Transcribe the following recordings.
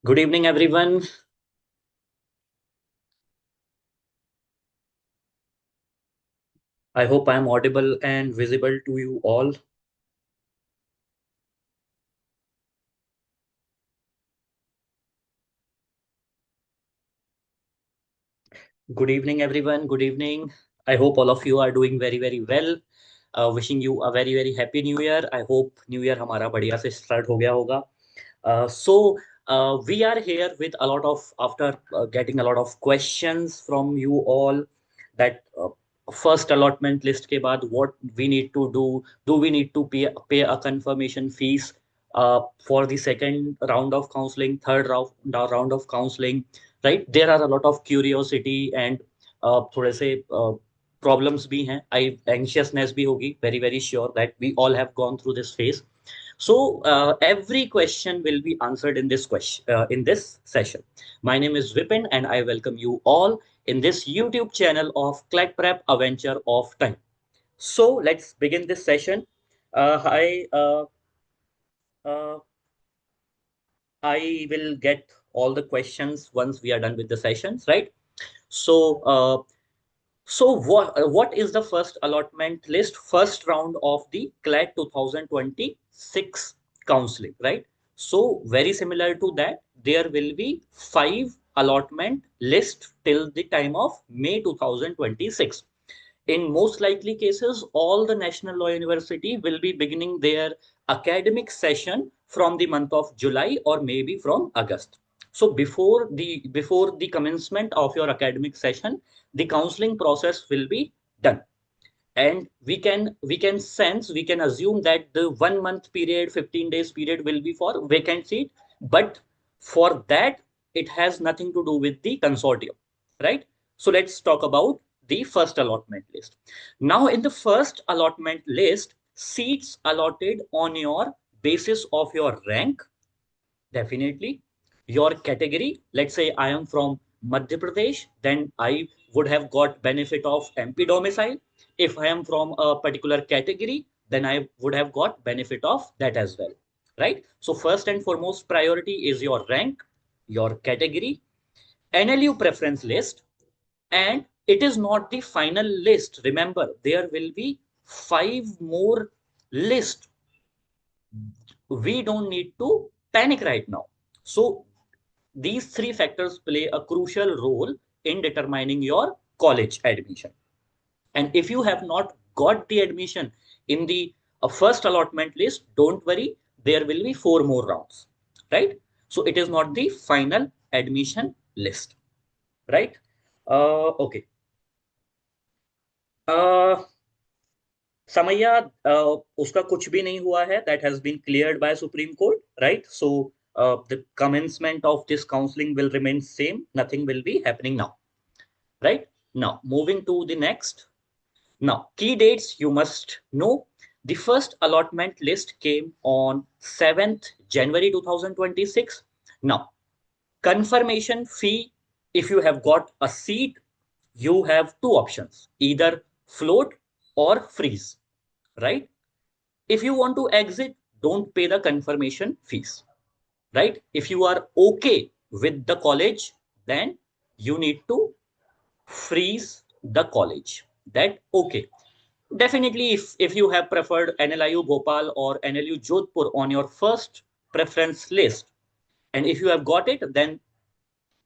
Good evening, everyone. I hope I am audible and visible to you all. Good evening, everyone. Good evening. I hope all of you are doing very, very well. Wishing you a very, very happy New Year. I hope New Year हमारा बढ़िया से start हो गया होगा. We are here with a lot of after getting a lot of questions from you all that first allotment list के बाद what we need to do we need to pay a confirmation fees for the second round of counseling, third round of counseling, right? There are a lot of curiosity and थोड़े से problems भी हैं. I anxiousness भी होगी. Very very sure that we all have gone through this phase. So every question will be answered in this in this session. My name is Vipin, and I welcome you all in this YouTube channel of Clat Prep Adventure of Time. So let's begin this session. Hi, uh, I will get all the questions once we are done with the sessions, right? So, what is the first allotment list, first round of the CLAT 2026 counseling, right? So very similar to that, there will be five allotment list till the time of May 2026. In most likely cases, all the National Law University will be beginning their academic session from the month of July or maybe from August. So before the commencement of your academic session, the counseling process will be done. And we can assume that the 1 month period, 15 days period will be for vacant seat. But for that, it has nothing to do with the consortium, right? So let's talk about the first allotment list. Now, in the first allotment list, seats allotted on your basis of your rank. Definitely. Your category, let's say I am from Madhya Pradesh, then I would have got benefit of MP domicile. If I am from a particular category, then I would have got benefit of that as well. Right? So first and foremost priority is your rank, your category, NLU preference list, and it is not the final list. Remember, there will be five more lists. We don't need to panic right now. So these three factors play a crucial role in determining your college admission. And if you have not got the admission in the first allotment list, don't worry, there will be four more rounds, right? So it is not the final admission list, right? Okay. Uh, समैया उसका कुछ भी नहीं हुआ है. That has been cleared by Supreme Court, right? So the commencement of this counseling will remain same. Nothing will be happening now, right? Now moving to the next. Now key dates you must know. The first allotment list came on 7th January 2026. Now confirmation fee, if you have got a seat, you have two options: either float or freeze, right? If you want to exit, don't pay the confirmation fees, right? If you are okay with the college, then you need to freeze the college. That okay. Definitely, if you have preferred NLIU Bhopal or NLU Jodhpur on your first preference list, and if you have got it, then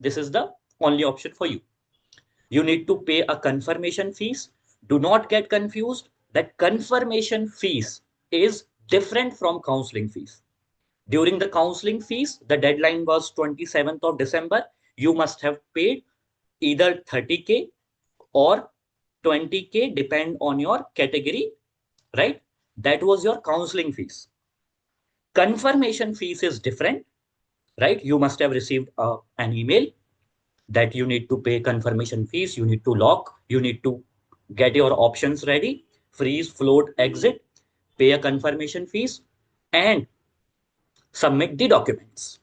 this is the only option for you. You need to pay a confirmation fees. Do not get confused that confirmation fees is different from counseling fees. During the counseling fees, the deadline was 27th of December. You must have paid either 30K or 20K, depend on your category, right? That was your counseling fees. Confirmation fees is different, right? You must have received an email that you need to pay confirmation fees, you need to lock, you need to get your options ready, freeze, float, exit, pay a confirmation fees, and submit the documents,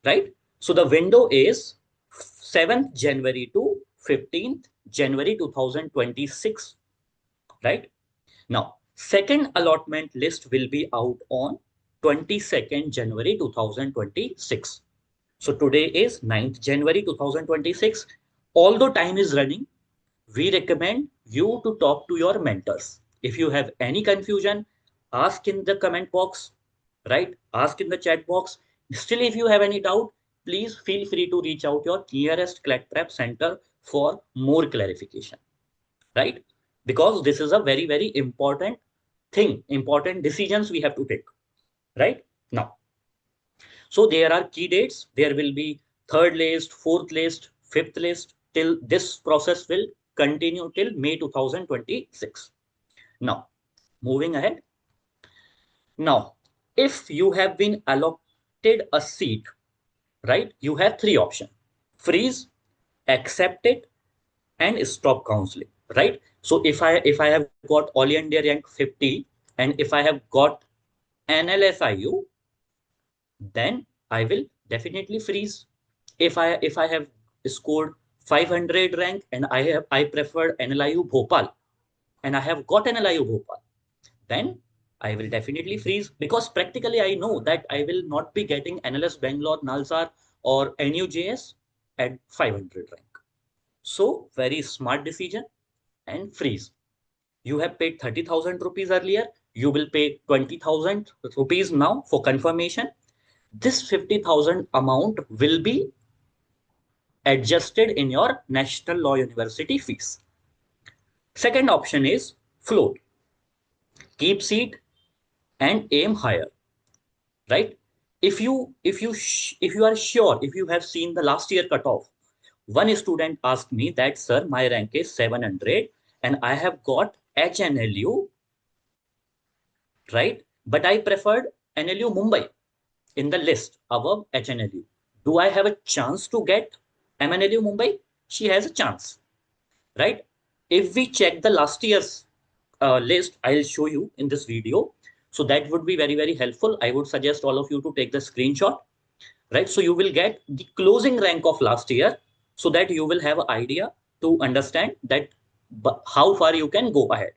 right? So the window is 7th January to 15th January 2026, right? Now, second allotment list will be out on 22nd January 2026. So today is 9th January 2026. Although time is running, we recommend you to talk to your mentors. If you have any confusion, ask in the comment box, right? Ask in the chat box. Still, if you have any doubt, please feel free to reach out your nearest Clat Prep center for more clarification, right? Because this is a very, very important thing, important decisions we have to take, right? Now, so there are key dates. There will be third list, fourth list, fifth list till this process will continue till May 2026. Now, moving ahead. Now, if you have been allotted a seat, right, you have three options: freeze, accept it, and stop counseling, right? So if I have got All India rank 50 and if I have got NLSIU, then I will definitely freeze. If I have scored 500 rank and I prefer NLIU Bhopal and I have got NLIU Bhopal, then I will definitely freeze because practically I know that I will not be getting NLS Bangalore, Nalsar or NUJS at 500 rank. So very smart decision and freeze. You have paid 30,000 rupees earlier. You will pay 20,000 rupees now for confirmation. This 50,000 amount will be adjusted in your National Law University fees. Second option is float. Keep seat and aim higher, right? If you are sure, if you have seen the last year cutoff, one student asked me that, sir, my rank is 700 and I have got HNLU, right? But I preferred NLU Mumbai in the list above HNLU. Do I have a chance to get MNLU Mumbai? She has a chance, right? If we check the last year's list, I'll show you in this video. So that would be very, very helpful. I would suggest all of you to take the screenshot, right? So you will get the closing rank of last year so that you will have an idea to understand that how far you can go ahead,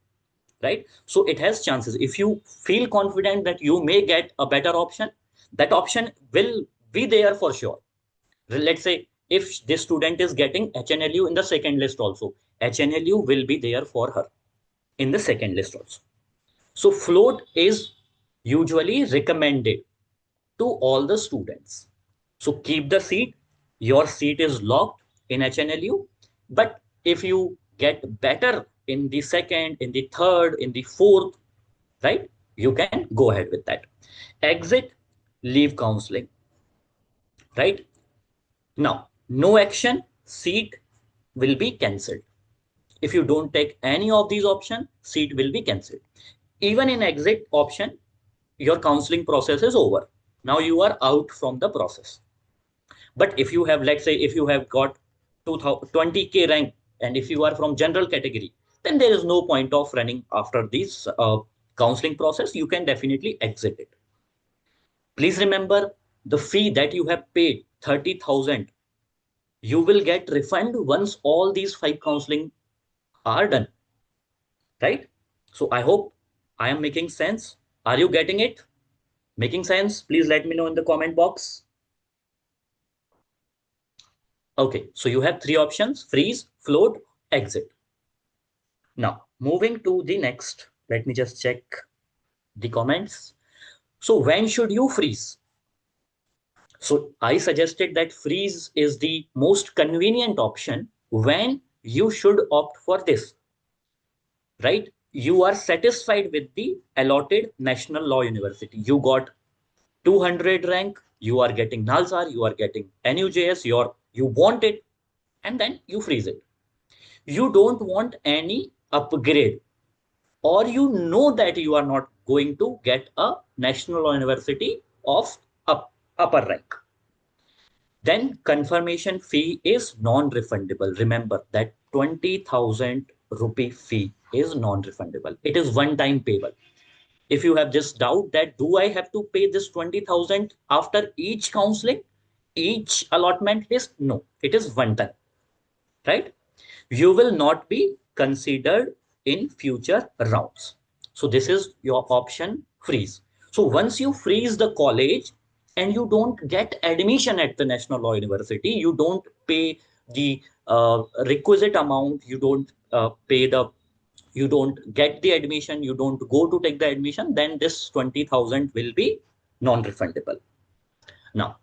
right? So it has chances. If you feel confident that you may get a better option, that option will be there for sure. Let's say if this student is getting HNLU in the second list also, HNLU will be there for her in the second list also. So float is usually recommended to all the students. So keep the seat. Your seat is locked in HNLU. But if you get better in the second, in the third, in the fourth, right, you can go ahead with that. Exit, leave counseling, right? Now, no action, seat will be cancelled. If you don't take any of these options, seat will be cancelled. Even in exit option, your counseling process is over. Now you are out from the process. But if you have, let's say, if you have got 20K rank and if you are from general category, then there is no point of running after this counseling process. You can definitely exit it. Please remember the fee that you have paid 30,000. You will get refund once all these 5 counseling are done, right? So I hope I am making sense. Are you getting it? Making sense? Please let me know in the comment box. Okay, so you have three options: freeze, float, exit. Now, moving to the next, let me just check the comments. So when should you freeze? So I suggested that freeze is the most convenient option when you should opt for this, right? You are satisfied with the allotted National Law University. You got 200 rank, you are getting Nalsar, you are getting NUJS, you want it, and then you freeze it. You don't want any upgrade, or you know that you are not going to get a National Law University of upper rank. Then confirmation fee is non-refundable. Remember that 20,000 rupee fee is non-refundable. It is one-time payable. If you have just doubt that do I have to pay this 20,000 after each counseling, each allotment list? No, it is one time, right? You will not be considered in future rounds. So this is your option freeze. So once you freeze the college, and you don't get admission at the National Law University, you don't pay the requisite amount, you don't get the admission, you don't go to take the admission, then this 20,000 will be non-refundable. Now,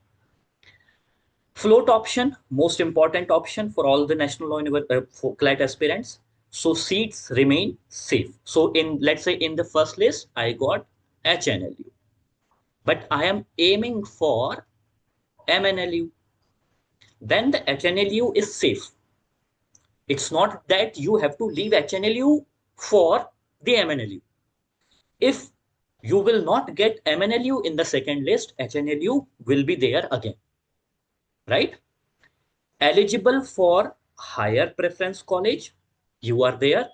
float option, most important option for all the National Law for Clat aspirants. So seats remain safe. So in, let's say in the first list, I got HNLU, but I am aiming for MNLU. Then the HNLU is safe. It's not that you have to leave HNLU for the MNLU. If you will not get MNLU in the second list, HNLU will be there again, right? Eligible for higher preference college, you are there.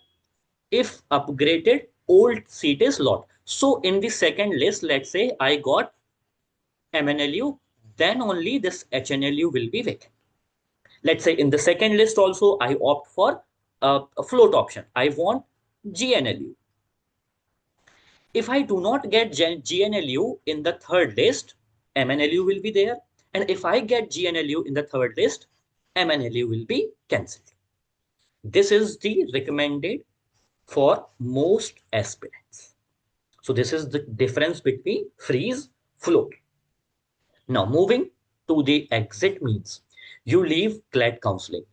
If upgraded, old seat is lot. So in the second list, let's say I got MNLU, then only this HNLU will be vacant. Let's say in the second list also, I opt for a float option. I want GNLU. If I do not get GNLU in the third list, MNLU will be there. And if I get GNLU in the third list, MNLU will be cancelled. This is the recommended for most aspirants. So this is the difference between freeze, float. Now moving to the exit means you leave Clat counseling.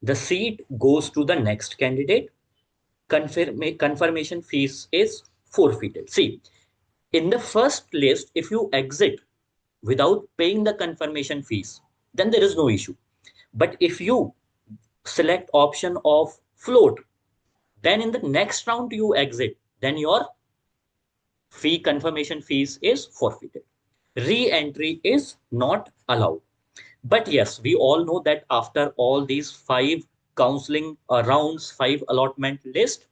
The seat goes to the next candidate. Confirmation fees is forfeited. See, in the first list, if you exit without paying the confirmation fees, then there is no issue. But if you select option of float, then in the next round you exit, then your confirmation fees is forfeited. Re-entry is not allowed. But yes, we all know that after all these 5 counseling rounds, 5 allotment list,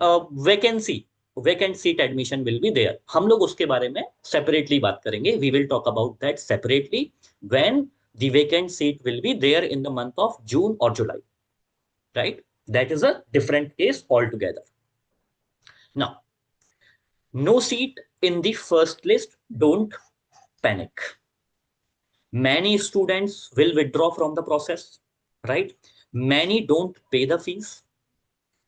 vacant seat admission will be there. हम लोग उसके बारे में separately बात करेंगे. We will talk about that separately when the vacant seat will be there in the month of June or July, right? That is a different case altogether. Now, no seat in the first list, don't panic. Many students will withdraw from the process, right? Many don't pay the fees.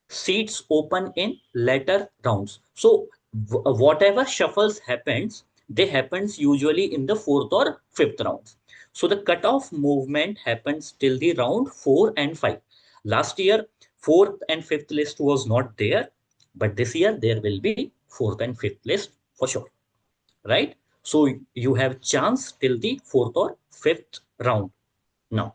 Seats open in later rounds. So whatever shuffles happens, they happens usually in the fourth or fifth rounds. So the cutoff movement happens till the round 4 and 5. Last year, fourth and fifth list was not there, but this year there will be fourth and fifth list for sure, right? So you have chance till the fourth or fifth round. Now,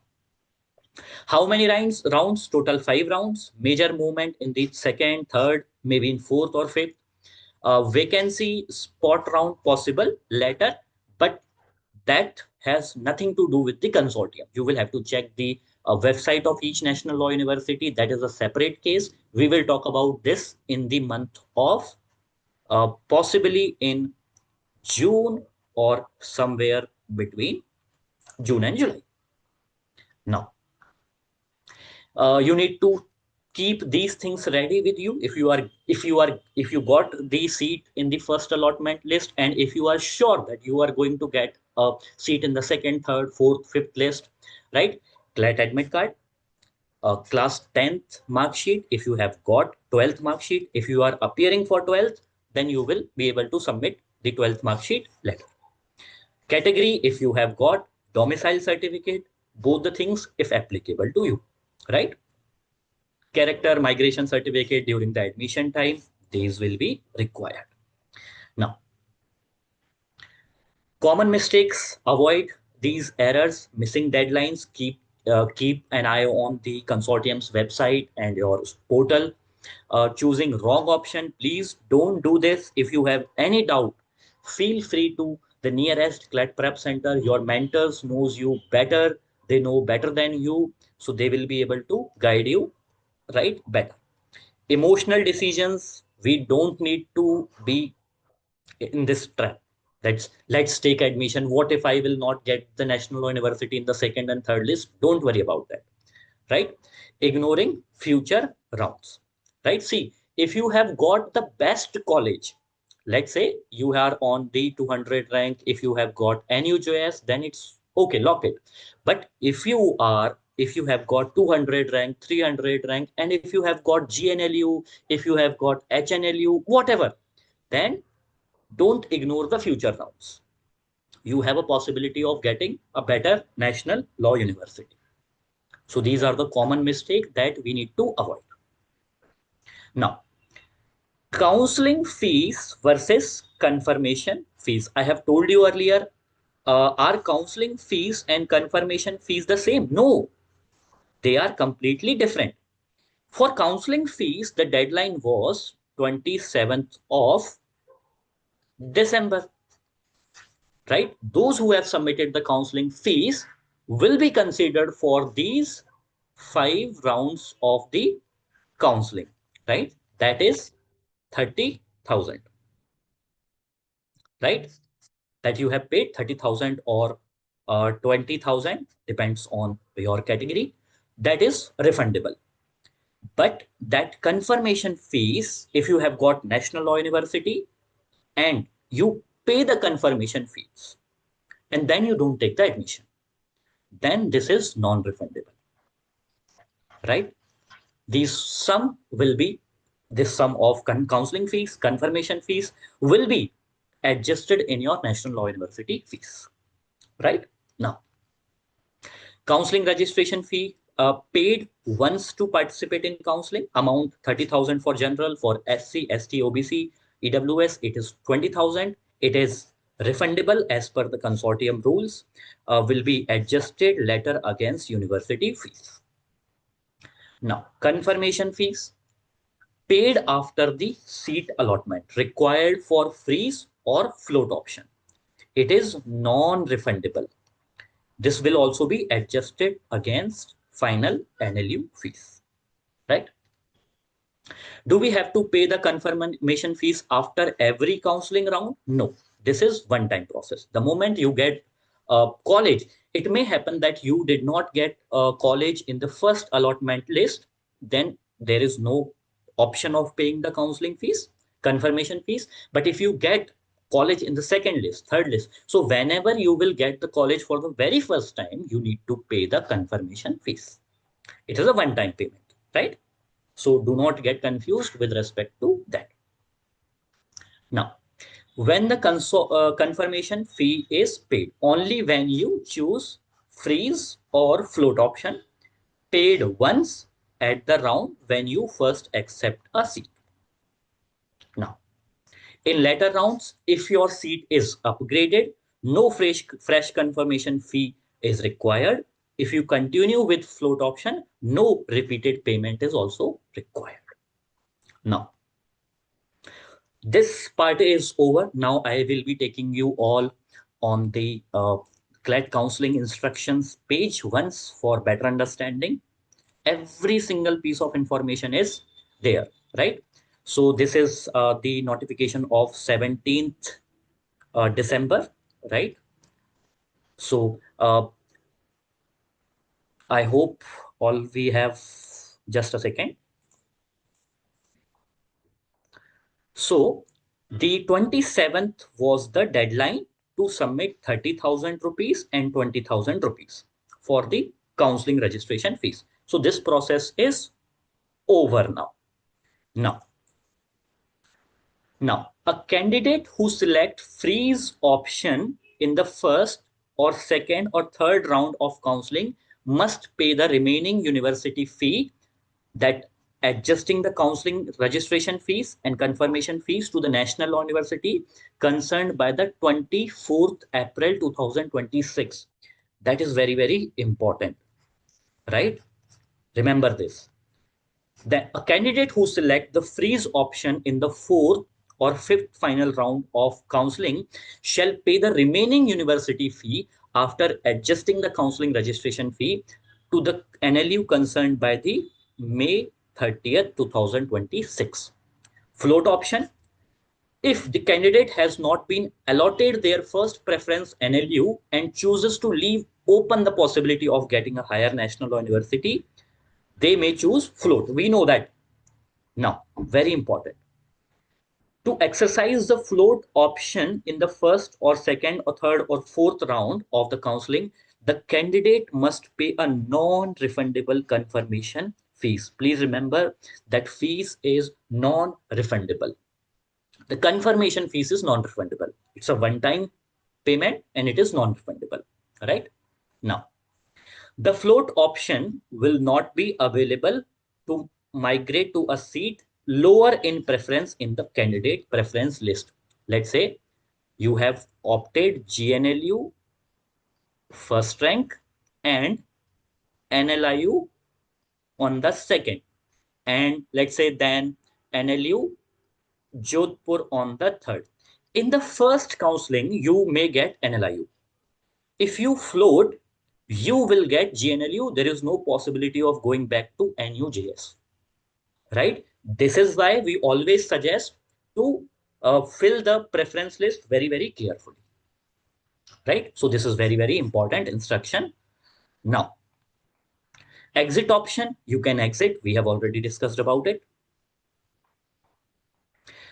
how many rounds? Rounds, total 5 rounds. Major movement in the second, third, maybe in fourth or fifth. Vacancy spot round possible later, but that has nothing to do with the consortium. You will have to check the website of each national law university. That is a separate case. We will talk about this in the month of possibly in June or somewhere between June and July. Now, you need to keep these things ready with you. If you got the seat in the first allotment list, and if you are sure that you are going to get a seat in the second, third, fourth, fifth list, right? Clat admit card, class 10th mark sheet. If you have got 12th mark sheet, if you are appearing for 12th, then you will be able to submit the 12th mark sheet letter. Category, if you have got domicile certificate, both the things if applicable to you, right? Character migration certificate during the admission time, these will be required. Now, common mistakes, avoid these errors, missing deadlines, keep an eye on the consortium's website and your portal. Choosing wrong option, please don't do this. If you have any doubt, feel free to the nearest Clat Prep Center. Your mentors knows you better. They know better than you. So they will be able to guide you right better. Emotional decisions, we don't need to be in this trap. Let's take admission. What if I will not get the national university in the second and third list? Don't worry about that, right? Ignoring future rounds, right? See, if you have got the best college, Let's say you are on the 200 rank. If you have got NUJS, then it's okay, lock it. But if you have got 200 rank, 300 rank, and if you have got GNLU, if you have got HNLU, whatever, then don't ignore the future rounds. You have a possibility of getting a better national law university. So these are the common mistakes that we need to avoid. Now, counseling fees versus confirmation fees. I have told you earlier, are counseling fees and confirmation fees the same? No, they are completely different. For counseling fees, the deadline was 27th of December, right? Those who have submitted the counseling fees will be considered for these 5 rounds of the counseling, right? That is 30,000, right? That you have paid 30,000 or 20,000, depends on your category. That is refundable. But that confirmation fees, if you have got National Law University and you pay the confirmation fees and then you don't take the admission, then this is non-refundable, right? These sum will be this sum of counseling fees, confirmation fees will be adjusted in your National Law University fees, right? Now, counseling registration fee paid once to participate in counseling, amount 30,000 for general, for SC, ST, OBC, EWS, it is 20,000. It is refundable as per the consortium rules, will be adjusted later against university fees. Now, confirmation fees paid after the seat allotment, required for freeze or float option. It is non-refundable. This will also be adjusted against final NLU fees, right? Do we have to pay the confirmation fees after every counseling round? No, this is one-time process. The moment you get college, it may happen that you did not get a college in the first allotment list, then there is no option of paying the counseling fees, confirmation fees. But if you get college in the second list, third list, so whenever you will get the college for the very first time, you need to pay the confirmation fees. It is a one-time payment, right? So do not get confused with respect to that. Now, when the confirmation fee is paid, only when you choose freeze or float option, paid once at the round when you first accept a seat. Now, in later rounds, if your seat is upgraded, no fresh confirmation fee is required. If you continue with float option, no repeated payment is also required. Now, this part is over. Now I will be taking you all on the Clat counseling instructions page once for better understanding. Every single piece of information is there, right? So this is the notification of 17th December, right? So I hope all we have, just a second. So the 27th was the deadline to submit 30,000 rupees and 20,000 rupees for the counseling registration fees. So this process is over now. Now, a candidate who select freeze option in the first or second or third round of counseling must pay the remaining university fee, that adjusting the counseling registration fees and confirmation fees to the National Law University concerned by the 24th April 2026. That is very, very important, right? Remember this. That a candidate who select the freeze option in the fourth or fifth final round of counseling shall pay the remaining university fee after adjusting the counseling registration fee to the NLU concerned by the May 30th, 2026. Float option. If the candidate has not been allotted their first preference NLU and chooses to leave open the possibility of getting a higher national law university, they may choose float. We know that. Now, very important. To exercise the float option in the first or second or third or fourth round of the counseling, the candidate must pay a non-refundable confirmation fees. Please remember that fees is non-refundable. The confirmation fees is non-refundable. It's a one-time payment and it is non-refundable. Right? Now, the float option will not be available to migrate to a seat lower in preference in the candidate preference list. Let's say you have opted GNLU first rank and NLIU on the second. And let's say then NLU Jodhpur on the third. In the first counseling, you may get NLIU. If you float, you will get GNLU. There is no possibility of going back to NUJS, right? This is why we always suggest to fill the preference list very, very carefully, right? So this is very, very important instruction. Now, exit option, you can exit. We have already discussed about it.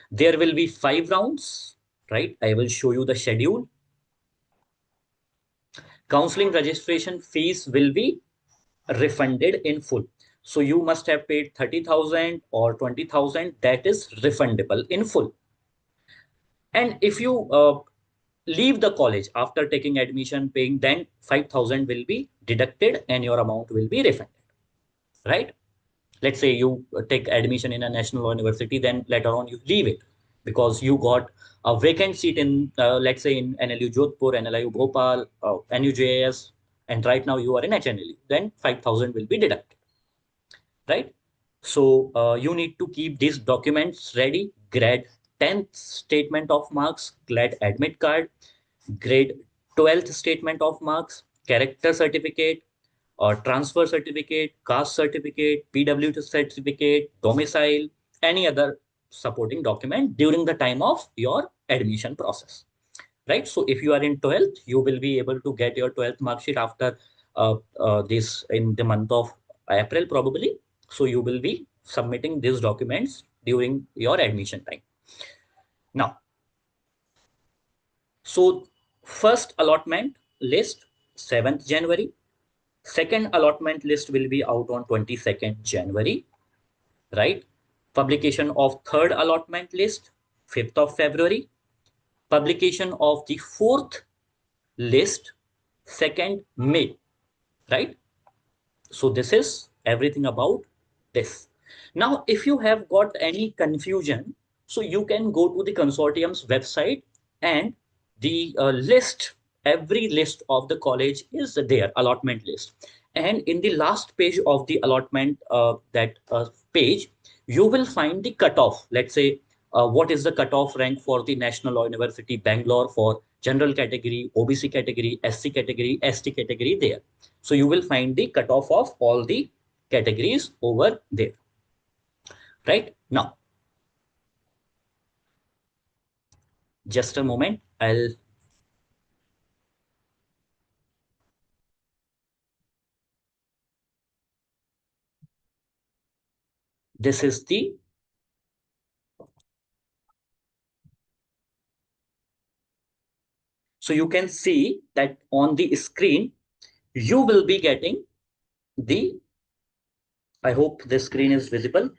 There will be 5 rounds, right? I will show you the schedule. Counseling registration fees will be refunded in full. So you must have paid 30,000 or 20,000. That is refundable in full. And if you leave the college after taking admission, paying, then 5,000 will be deducted and your amount will be refunded, right? Let's say you take admission in a national law university, then later on you leave it because you got a vacant seat in, let's say, in NLU Jodhpur, NLIU Bhopal, NUJS, and right now you are in HNLU, then 5,000 will be deducted, right? So you need to keep these documents ready. Grade 10th statement of marks, Clat admit card, grade 12th statement of marks, character certificate, or transfer certificate, caste certificate, PWT certificate, domicile, any other supporting document during the time of your admission process, right? So if you are in 12th, you will be able to get your 12th mark sheet after this in the month of April probably. So you will be submitting these documents during your admission time. Now, so first allotment list 7th January, second allotment list will be out on 22nd January, right? Publication of third allotment list 5th of February, publication of the fourth list 2nd May, right? So this is everything about this. Now, if you have got any confusion, so you can go to the consortium's website and the list, every list of the college is there, allotment list. And in the last page of the allotment, that page, you will find the cutoff. Let's say, what is the cutoff rank for the National Law University, Bangalore for general category, OBC category, SC category, ST category there. So you will find the cutoff of all the categories over there, right? Now, just a moment. This is the, so you can see that on the screen, you will be getting the, I hope the screen is visible.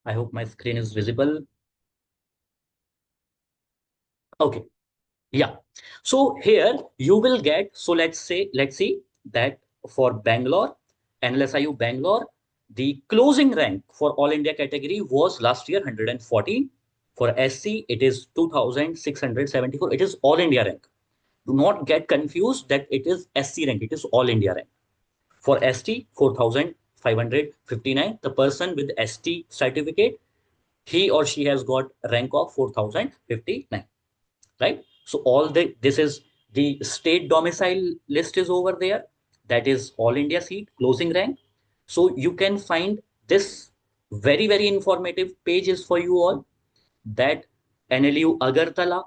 I hope my screen is visible. Okay. Yeah. So here you will get, so let's see that for Bangalore, NLSIU Bangalore, the closing rank for All India category was last year 114. For SC, it is 2,674. It is All India rank. Do not get confused that it is SC rank. It is All India rank. For ST, 4,559. The person with ST certificate, he or she has got rank of 4,059, right? So all the, this is the state domicile list is over there. That is all India seat closing rank. So you can find this very, very informative pages for you all, that NLU Agartala.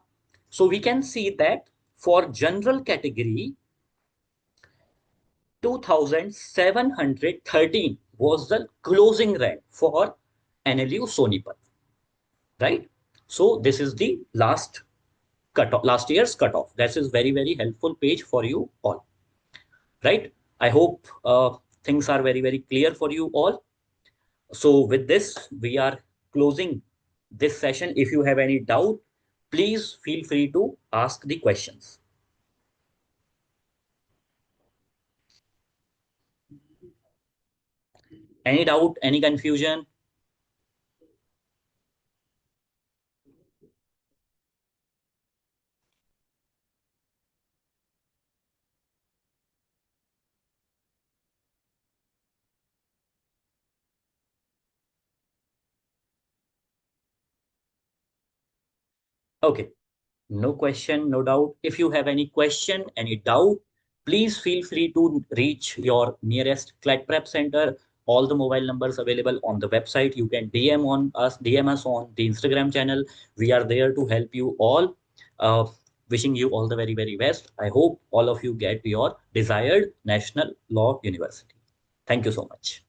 So we can see that for general category, 2,713 was the closing rank for NLU Sonipat, right? So this is the last cutoff, last year's cutoff. That is very, very helpful page for you all, right? I hope things are very, very clear for you all. So with this, we are closing this session. If you have any doubt, please feel free to ask the questions. Any doubt, any confusion? Okay, no question, no doubt. If you have any question, any doubt, please feel free to reach your nearest Clat Prep Center. All the mobile numbers available on the website. You can DM us on the Instagram channel. We are there to help you all. Wishing you all the very, very best. I hope all of you get your desired National Law University. Thank you so much.